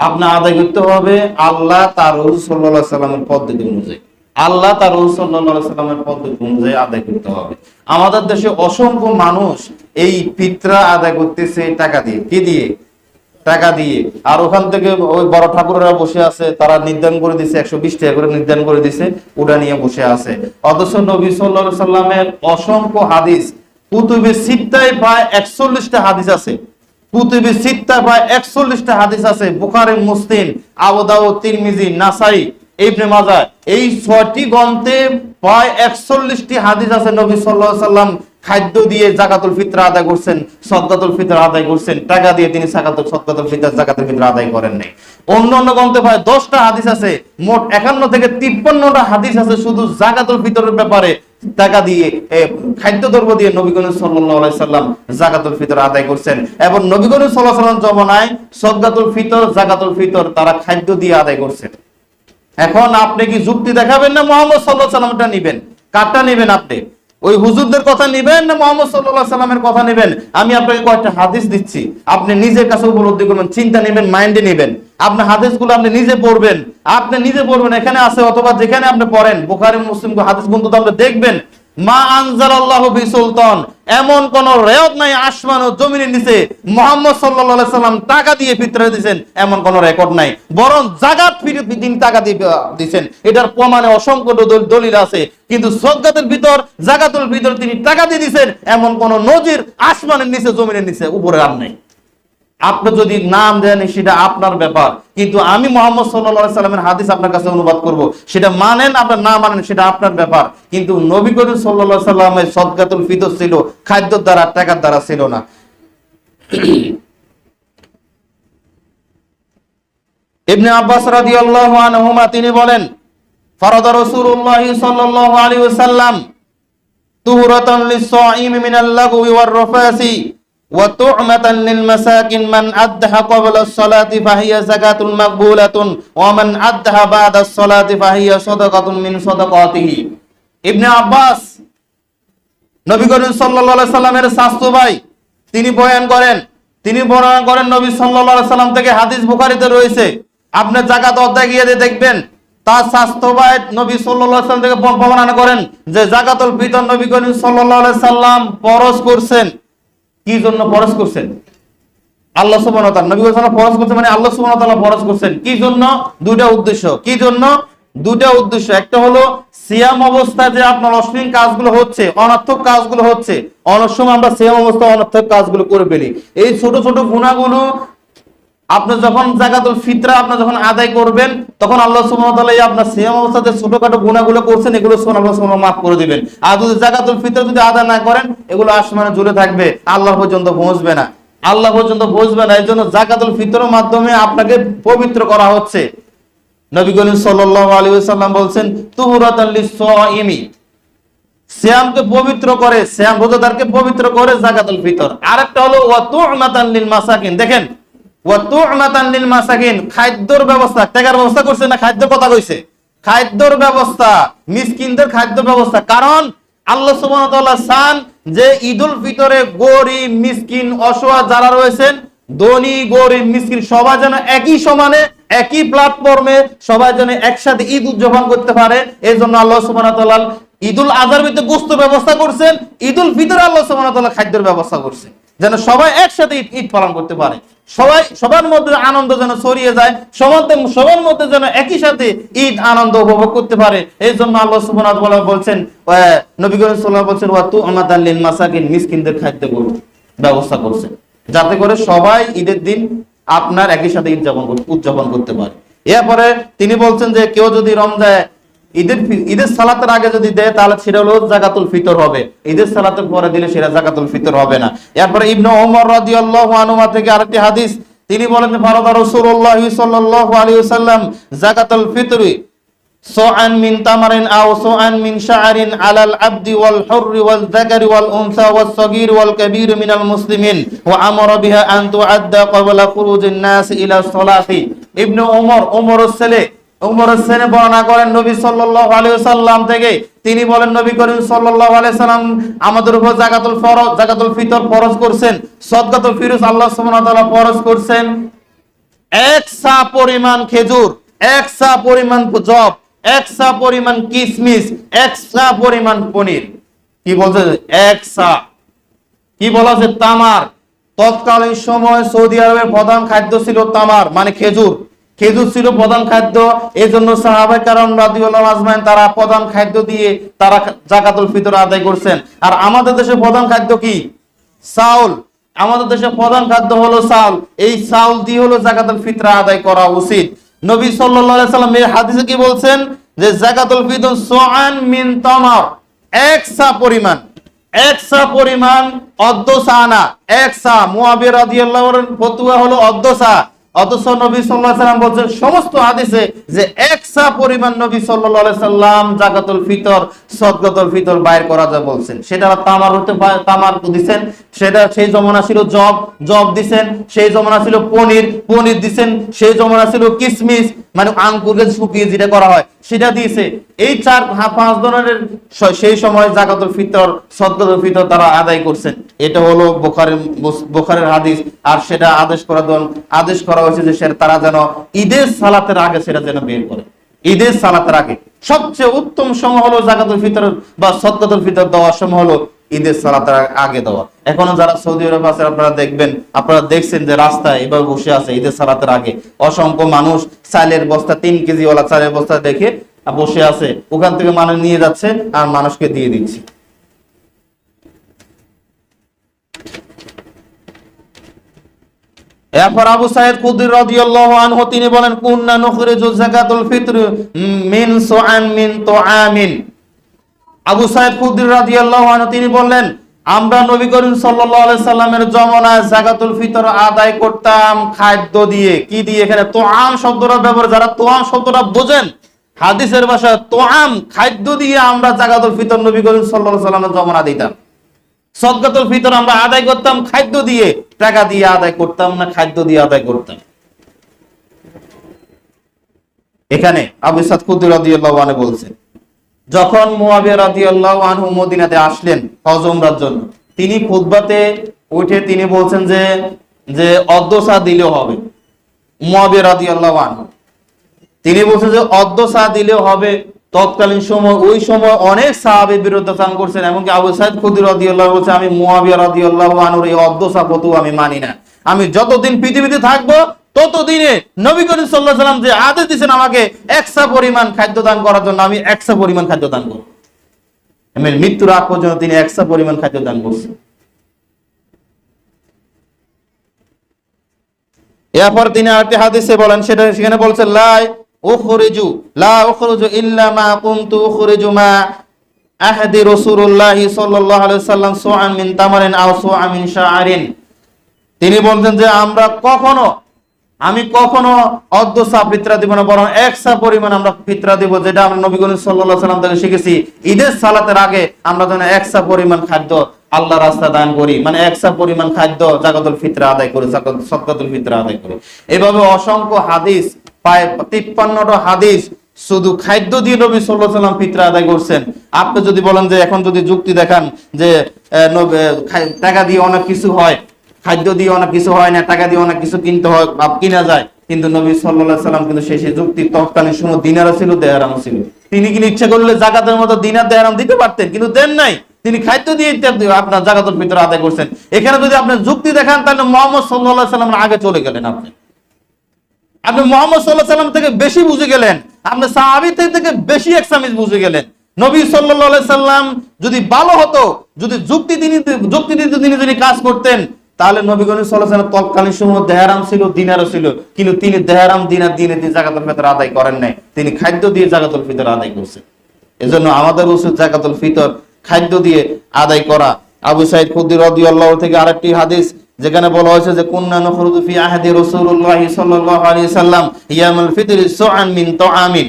আপনার আদায় করতে হবে আল্লাহ তার রাসূল সাল্লাল্লাহু আলাইহি সাল্লামের পদ্ধতি অনুযায়ী। আল্লাহ তার রাসূল সাল্লাল্লাহু আলাইহি সাল্লামের পদ্ধতি অনুযায়ী আদায় করতে হবে। আমাদের দেশে অসংখ্য মানুষ এই ফিতরা আদায় করতেছে টাকা দিয়ে। কি দিয়ে? টাকা দিয়ে। আর ওখান থেকে ওই বড় ঠাকুরেরা বসে আছে, তারা নির্ধারণ করে দিছে 120 টাকা করে নির্ধারণ করে দিছে, ওটা নিয়ে বসে আছে। অথচ নবী সাল্লাল্লাহু আলাইহি সাল্লামের অসংখ্য হাদিস, কুতুবে সিত্তায় প্রায় 41টা হাদিস আছে। কুতুবে সিত্তায় প্রায় 41টা হাদিস আছে। বুখারী, মুসলিম, আবু দাউদ, তিরমিজি, নাসাই, ইবনে মাজাহ, এই 6টি গ্রন্থে প্রায় 41টি হাদিস আছে। নবী সাল্লাল্লাহু আলাইহি সাল্লাম খাদ্য দিয়ে জাকাতুল ফিতর আদায় করছেন, সাদকাতুল ফিতর আদায় করছেন। টাকা দিয়ে তিনি সাদকাতুল ফিতর, জাকাতুল ফিতর আদায় করেন নাই। অন্যান্য গ্রন্থে প্রায় 10টা হাদিস আছে। মোট 51 থেকে 53টা হাদিস আছে শুধু জাকাতুল ফিতরের ব্যাপারে। টাকা দিয়ে, খাদ্য দ্রব্য দিয়ে নবী করিম সাল্লাল্লাহু আলাইহি সাল্লাম জাকাতুল ফিতর আদায় করছেন। এবং নবী করিম সাল্লাল্লাহু আলাইহি সাল্লাম জমানায় সাদকাতুল ফিতর, জাকাতুল ফিতর তারা খাদ্য দিয়ে আদায় করছেন। এখন আপনি কি যুক্তি দেখাবেন না মুহাম্মদ সাল্লাল্লাহু আলাইহি সাল্লামটা নেবেন? কারটা নেবেন আপনি? ওই হুজুরদের কথা নেবেন না মুহাম্মদ সাল্লাল্লাহু আলাইহি সাল্লামের কথা নেবেন? আমি আপনাকে কয়েকটা হাদিস দিচ্ছি, আপনি নিজের কাছে উপলব্ধি করবেন, চিন্তা নেবেন, মাইন্ডে নেবেন। আপনি হাদিসগুলো আপনি নিজে পড়বেন, এখানে আছে, অথবা যেখানে আপনি পড়েন বুখারী, মুসলিম হাদিস গ্রন্থ আপনি দেখবেন, মা আনজালাল্লাহু বিসুলতান, এমন কোন রেওয়াত নাই আসমান ও জমিনের নিচে মুহাম্মদ সাল্লাল্লাহু আলাইহি সাল্লাম টাকা দিয়ে ফিতরা দিয়েছেন, এমন কোন রেকর্ড নাই। বরং যাকাত তিনি টাকা দিয়ে দিয়েছেন, এটার প্রমাণে অসংখ্য দলিল আছে। কিন্তু সাদকাতুল ফিতর, জাকাতুল ফিতর তিনি টাকা দিয়ে দিয়েছেন, এমন কোন নজির আসমানের নিচে, জমিনের নিচে, উপরে আর নাই। আপনি যদি নাম দেন সেটা আপনার ব্যাপার, কিন্তু আমি মুহাম্মদ সাল্লাল্লাহু আলাইহি সাল্লামের হাদিস আপনার কাছে অনুবাদ করব, সেটা মানেন আপনার না মানেন সেটা আপনার ব্যাপার। কিন্তু নবী করিম সাল্লাল্লাহু আলাইহি সাল্লামের সাদকাতুল ফিতর ছিল খাদ্যের দ্বারা, টাকার দ্বারা ছিল না। ইবনে আব্বাস রাদিয়াল্লাহু আনহুমা তিনি বলেন, ফারাদা রাসূলুল্লাহ সাল্লাল্লাহু আলাইহি ওয়াসাল্লাম তুহরাতান লিস-সাঈমি মিনাল লাগwi ওয়ার রাফাসি ওয়া তু'মাতান লিল মাসাকিন মান আদ্দাহা ক্বাবলা আস-সালাতি ফাহিয়া যাকাতুন মাকবুলাতুন ওয়া মান আদ্দাহা বা'দা আস-সালাতি ফাহিয়া সাদাকাতুন মিন সাদাকাতিহি। ইবনে আব্বাস নবী করিম সাল্লাল্লাহু আলাইহি সাল্লামের শাস্ত্র ভাই, তিনি বর্ণনা করেন নবী সাল্লাল্লাহু আলাইহি সাল্লাম থেকে, হাদিস বুখারীতে রয়েছে। আপনি যাকাত অধ্যায় গিয়ে দেখবেন, তার শাস্ত্র ভাই নবী সাল্লাল্লাহু আলাইহি সাল্লাম থেকে বর্ণনা করেন যে জাকাতুল ফিতর নবী করিম সাল্লাল্লাহু আলাইহি সাল্লাম ফরজ করছেন। কি জন্য ফরজ করছেন? আল্লাহ সুবহানাহু ওয়া তাআলা, নবী সাল্লাল্লাহু আলাইহি ওয়াসাল্লাম ফরজ করছেন মানে আল্লাহ সুবহানাহু ওয়া তাআলা ফরজ করছেন। কি জন্য? দুইটা উদ্দেশ্য। কি জন্য? দুইটা উদ্দেশ্য। একটা হলো সিয়াম অবস্থায় যে আপনার অশ্লীল কাজগুলো হচ্ছে, অনর্থক কাজগুলো হচ্ছে, অনেক সময় আমরা সিয়াম অবস্থায় অনর্থক কাজগুলো করে ফেলি। এই ছোট ছোট গুনাহগুলো আপনি যখন জাকাতুল ফিতরা আপনি যখন আদায় করবেন, তখন আল্লাহ সুবহানাহু ওয়া তাআলা আপনার সিয়াম অবস্থাতে ছোটখাটো গুনাহগুলো করছেন, এগুলো আল্লাহ সুবহানাহু ওয়া তাআলা মাফ করে দিবেন। আর যদি জাকাতুল ফিতর যদি আদায় না করেন, এগুলো আসমানে ঝুলে থাকবে, আল্লাহ পর্যন্ত পৌঁছবে না। এই জন্য জাকাতুল ফিতরের মাধ্যমে আপনাকে পবিত্র করা হচ্ছে। নবী করিম সাল্লাল্লাহু আলাইহি ওয়াসাল্লাম বলছেন তুহরাতান লিস-সাঈমি, সিয়ামকে পবিত্র করে, সিয়াম রোজাদারকে পবিত্র করে জাকাতুল ফিতর। আরেকটা হলো ওয়া তু'মাতান লিল মাসাকিন। দেখেন, ওয়া তু'মাতান লিল মাসাকিন, খাদ্যের ব্যবস্থা, টাকার ব্যবস্থা করছে না, খাদ্যের কথা কইছে, খাদ্যের ব্যবস্থা, মিসকিনদের খাদ্য ব্যবস্থা। কারণ আল্লাহ সুবহানাহু ওয়া তাআলা চান যে ঈদুল ফিতরে গরিব, মিসকিন, অসহায় যারা রয়েছেন, ধনী, গরিব, মিসকিন সবাই যেন একই সমানে, একই প্ল্যাটফর্মে সবাই যেন একসাথে ঈদ উদযাপন করতে পারে। এই জন্য আল্লাহ সুবহানাহু ওয়া তাআলা ঈদুল আজহার ভিতরে গোশত ব্যবস্থা করছেন, ঈদুল ফিতরে আল্লাহ সুবহানাহু ওয়া তাআলা খাদ্যের ব্যবস্থা করছেন, যেন সবাই একসাথে ঈদ পালন করতে পারে, সবার মধ্যে আনন্দ যেন ছড়িয়ে যায়, সবার মধ্যে যেন একই সাথে ঈদ আনন্দ উপভোগ করতে পারে। এই জন্য আল্লাহ সুবহানাহু ওয়া তাআলা বলছেন, নবী করিম সাল্লাল্লাহু আলাইহি ওয়াসাল্লাম বলছেন ওয়া তু'মাতান লিল মাসাকিন, মিসকিনদের খাদ্য ব্যবস্থা করছেন, যাতে করে সবাই ঈদের দিন আপনার একই সাথে উদযাপন করতে পারে। এরপরে তিনি বলছেন যে কেউ যদি রমজান ঈদের সালাতের আগে যদি দেয়, তাহলে সেটা হলো জাকাতুল ফিতর হবে, ঈদের সালাতের পরে দিলে সেটা জাকাতুল ফিতর হবে না। এরপরে ইবনে ওমর রাদিয়াল্লাহু আনহুমা থেকে আরেকটি হাদিস, তিনি বলেন ফারাদা রাসূলুল্লাহ সাল্লাল্লাহু আলাইহি ওয়াসাল্লাম জাকাতুল ফিতরি সাআন মিন তামারিন আও সাআন মিন শাআরিন আলাল আবদি ওয়াল হুররি ওয়াল যাকারি ওয়াল উনসা ওয়াস সাগীর ওয়াল কাবীর মিনাল মুসলিমিন ওয়া আমারা বিহা আন তুআদ্দা ক্বাবলা খুরুজিন নাস ইলা সালাতি। ইবনে ওমরের ছেলে বর্ণনা করেন নবী সাল্লাল্লাহু আলাইহি ওয়াসাল্লাম থেকে, তিনি বলেন নবী করিম সাল্লাল্লাহু আলাইহি ওয়াসাল্লাম আমাদের উপর জাকাতুল ফিতর ফরজ করছেন, সাদকাতুল ফিতর আল্লাহ সুবহানাহু ওয়া তাআলা ফরজ করছেন এক সা পরিমাণ খেজুর, এক সা পরিমাণ জব, এক সা পরিমাণ কিশমিশ, এক সা পরিমাণ পনির। কি বলছে? এক সা। কি বলা হচ্ছে? তামার। তৎকালীন সময় সৌদি আরবের প্রধান খাদ্য ছিল তামার, মানে খেজুর। খেজুর ছিল প্রধান খাদ্য। এই জন্য সাহাবায়ে কেরাম রাদিয়াল্লাহু আজমাইন তারা প্রধান খাদ্য দিয়ে তারা যাকাতুল ফিতর আদায় করছেন। আর আমাদের দেশে প্রধান খাদ্য কি? চাউল। আমাদের দেশে প্রধান খাদ্য হলো চাউল। এই চাউল দিয়ে হলো যাকাতুল ফিতর আদায় করা উচিত। নবী সাল্লাল্লাহু আলাইহি সাল্লাম এর হাদিসে কি বলছেন? যে যাকাতুল ফিতর সুআন মিন তামার, এক সা পরিমাণ, এক সা পরিমাণ, অর্ধ সা না, এক সা। মুয়াবিয়া রাদিয়াল্লাহু আনহু ফতোয়া হলো অর্ধ সা। অথচ নবী সাল্লাল্লাহু আলাইহি সাল্লাম বলছেন সমস্ত হাদিসে যে এক সা পরিমাণ নবী সাল্লাল্লাহু আলাইহি সাল্লাম যাকাতুল ফিতর, সদকাতুল ফিতর বাইর করা যায় বলছেন। সেটা তামার হতে পারে, তামার দিবেন। সেটা সেই জমানা ছিল জব, জব দিবেন। সেই জমানা ছিল পনির, পনির দিবেন। সেই জমানা ছিল কিশমিশ, মানে আঙ্গুরকে শুকিয়ে যেটা করা হয় সেটা দিয়েছে। এই 4-5 ধরনের সেই সময় যাকাতুল ফিতর, সদকাতুল ফিতর তারা আদায় করছেন। এটা হলো বুখারীর হাদিস। আর সেটা আদেশ করা হয়েছে যে তারা যেন ঈদের সালাতের আগে সেটা যেন বের করে। ঈদের সালাতের আগে সবচেয়ে উত্তম সময় হলো যাকাতুল ফিতর বা সদকাতুল ফিতর দেওয়ার সময় হলো ঈদের সালাতের আগে দেওয়া। এখনো যারা সৌদি আরব আছে আপনারা দেখবেন, আপনারা দেখছেন যে রাস্তায় এবার বসে আছে ঈদের সালাতের আগে অসংখ্য মানুষ চালের বস্তা, 3 কেজি ওয়ালা চালের বস্তা দেখে বসে আছে। ওখান থেকে মানুষ নিয়ে যাচ্ছে আর মানুষকে দিয়ে দিচ্ছে। এরপর আবু সাঈদ খুদরি রাদিয়াল্লাহু আনহু তিনি বলেন, কুননা নুখরিজু যাকাতুল ফিতর মিন সুআন মিন তুআমিন। আবু সাঈদ খুদরি রাদিয়াল্লাহু আনহু তিনি বললেন, আমরা নবী করিম সাল্লাল্লাহু আলাইহি সাল্লামের জমানায় যাকাতুল ফিতর আদায় করতাম খাদ্য দিয়ে। কি দিয়ে? এখানে তুআম শব্দটা ব্যবহার, যারা তুআম শব্দটা বোঝেন হাদিসের ভাষায়, তুআম খাদ্য দিয়ে আমরা যাকাতুল ফিতর নবী করিম সাল্লাল্লাহু আলাইহি সাল্লামের জমানা দিতাম। সদকাতুল ফিতর আমরা আদায় করতাম খাদ্য দিয়ে, টাকা দিয়ে আদায় করতাম না, খাদ্য দিয়ে আদায় করতাম। এখানে আবু সাঈদ খুদরি রাদিয়াল্লাহু আনহু বলছেন, যখন মুয়াবিয়া রাদিয়াল্লাহু আনহু মদিনাতে আসলেন হজ উমরার জন্য, তিনি খুতবাতে উঠে তিনি বলছেন যে অর্ধ সা দিলেও হবে। মুয়াবিয়া রাদিয়াল্লাহু আনহু তিনি বলছেন যে অর্ধ সা দিলেও হবে। তৎকালীন সময় ওই সময় অনেক সাহাবী বিরোধিতা করছেন। এমনকি আবু সাঈদ খুদরি রাদিয়াল্লাহু আনহু বলছেন, আমি মুয়াবিয়া রাদিয়াল্লাহু আনহুর এই অর্ধ সা ফতোয়া আমি মানি না। আমি যতদিন পৃথিবীতে থাকবো ততদিনে নবী করিম সাল্লাল্লাহু আলাইহি সাল্লাম যে আদেশ দিয়েছেন আমাকে 1 সা পরিমাণ খাদ্য দান করার জন্য, আমি 1 সা পরিমাণ খাদ্য দান করব। আমি মৃত্যুর আগ পর্যন্ত তিনি 1 সা পরিমাণ খাদ্য দান করছেন। এরপর তিনি আরেকটি হাদিসে বলেন, সেখানে বলছেন, লা উখরিজু ইল্লা মা কুনতু উখরিজু মা আহদি রাসূলুল্লাহ সাল্লাল্লাহু আলাইহি ওয়াসাল্লাম সুআন মিন তামারিন আও সুআন মিন শাআরিন। তিনি বলছেন যে আমি কখনো অর্ধ সা ফিতরা দিব না, বরং 1 সা পরিমাণ আমরা ফিতরা দিব, যেটা আমরা নবী করিম সাল্লাল্লাহু আলাইহি ওয়াসাল্লাম থেকে শিখেছি। ঈদের সালাতের আগে আমরা যেন 1 সা পরিমাণ খাদ্য আল্লাহর রাস্তায় দান করি, মানে 1 সা পরিমাণ খাদ্য যাকাতুল ফিতরা আদায় করি, সদকাতুল ফিতরা আদায় করি। এভাবে অসংখ্য হাদিস, প্রায় 53টা হাদিস শুধু খাদ্য দিয়ে নবী সাল্লাল্লাহু আলাইহি ওয়াসাল্লাম ফিতরা আদায় করছেন। আপনি যদি বলেন যে এখন যদি যুক্তি দেখান যে টাকা দিয়ে অনেক কিছু হয়, খাদ্য দিয়ে অনেক কিছু হয় না, টাকা দিয়ে অনেক কিছু কিনতে হয়, কিনা যায়, কিন্তু নবী সাল্লাল্লাহু আলাইহি ওয়াসাল্লাম কিন্তু সেই যুক্তি তৎকালীন সময় দিনারও ছিল, দেহরামও ছিল। তিনি কিন্তু ইচ্ছা করলে যাকাতের মতো দিনার দেহরাম দিতে পারতেন, কিন্তু দেন নাই। তিনি খাদ্য দিয়ে আপনার যাকাতুল ফিতর আদায় করছেন। এখানে যদি আপনি যুক্তি দেখান তাহলে মুহাম্মদ সাল্লাল্লাহু আলাইহি ওয়াসাল্লামের আগে চলে গেলেন। আপনি মুহাম্মদ সাল্লাল্লাহু আলাইহি ওয়াসাল্লাম থেকে বেশি বুঝে গেলেন, আপনি সাহাবী থেকে বেশি এক্সামিজ বুঝে গেলেন। নবী সাল্লাল্লাহু আলাইহি ওয়াসাল্লাম যদি ভালো হতো, যদি যুক্তি দিতে তিনি যদি কাজ করতেন, তাহলে নবী করিম সাল্লাল্লাহু আলাইহি ওয়াসাল্লাম তৎকালীন সময় দেহরাম ছিল, দিনারও ছিল, কিন্তু তিনি দেহরাম দিনার দিয়ে যাকাতুল ফিতর আদায় করেন নাই, তিনি খাদ্য দিয়ে যাকাতুল ফিতর আদায় করছেন। এজন্য আমাদের উচিত যাকাতুল ফিতর খাদ্য দিয়ে আদায় করা। আবু সাঈদ খুদরি রাদিয়াল্লাহু থেকে আরেকটি হাদিস যেখানে বলা হয়েছে যে কুননা নুখরিজু ফি আহদি রাসূলুল্লাহ সাল্লাল্লাহু আলাইহি সাল্লাম ইয়ামুল ফিতরি সুআন মিন তুআমিন।